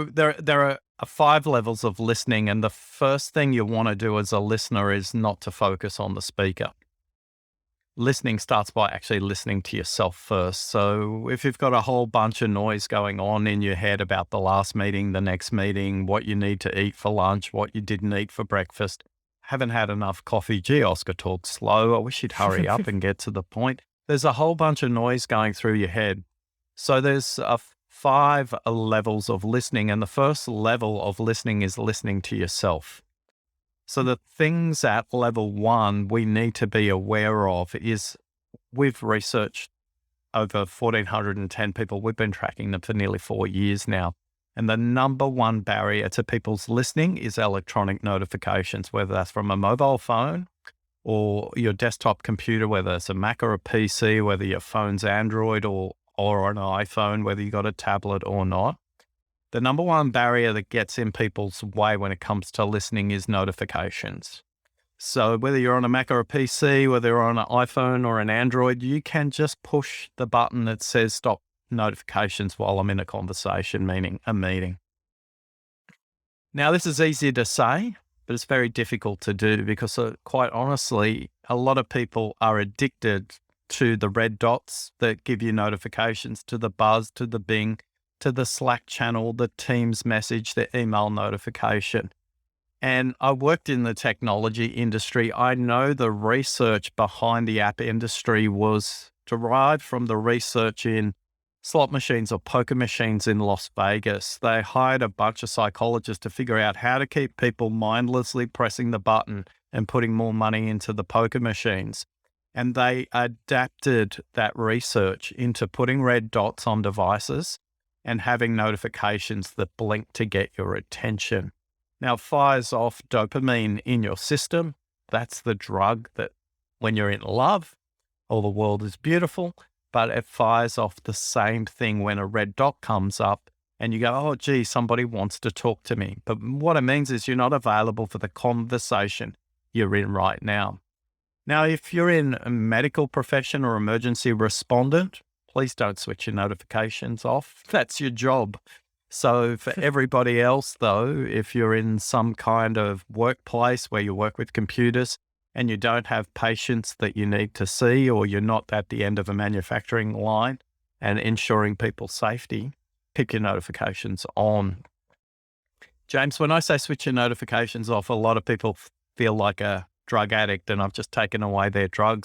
There are 5 levels of listening, and the first thing you want to do as a listener is not to focus on the speaker. Listening starts by actually listening to yourself first. So if you've got a whole bunch of noise going on in your head about the last meeting, the next meeting, what you need to eat for lunch, what you didn't eat for breakfast, haven't had enough coffee. Gee, Oscar talks slow. I wish you'd hurry up and get to the point. There's a whole bunch of noise going through your head. So there's 5 levels of listening, and the first level of listening is listening to yourself. So the things at level 1 we need to be aware of is we've researched over 1,410 people. We've been tracking them for nearly 4 years now. And the number one barrier to people's listening is electronic notifications, whether that's from a mobile phone or your desktop computer, whether it's a Mac or a PC, whether your phone's Android or an iPhone, whether you got a tablet or not. The number one barrier that gets in people's way when it comes to listening is notifications. So whether you're on a Mac or a PC, whether you're on an iPhone or an Android, you can just push the button that says stop notifications while I'm in a conversation, meaning a meeting. Now, this is easy to say, but it's very difficult to do because quite honestly, a lot of people are addicted to the red dots that give you notifications, to the buzz, to the bing, to the Slack channel, the Teams message, the email notification. And I worked in the technology industry. I know the research behind the app industry was derived from the research in slot machines or poker machines in Las Vegas. They hired a bunch of psychologists to figure out how to keep people mindlessly pressing the button and putting more money into the poker machines. And they adapted that research into putting red dots on devices and having notifications that blink to get your attention. Now, it fires off dopamine in your system. That's the drug that when you're in love, all the world is beautiful, but it fires off the same thing when a red dot comes up and you go, oh, gee, somebody wants to talk to me. But what it means is you're not available for the conversation you're in right now. Now, if you're in a medical profession or emergency respondent, please don't switch your notifications off. That's your job. So for everybody else, though, if you're in some kind of workplace where you work with computers and you don't have patients that you need to see, or you're not at the end of a manufacturing line and ensuring people's safety, keep your notifications on. James, when I say switch your notifications off, a lot of people feel like a drug addict and I've just taken away their drugs.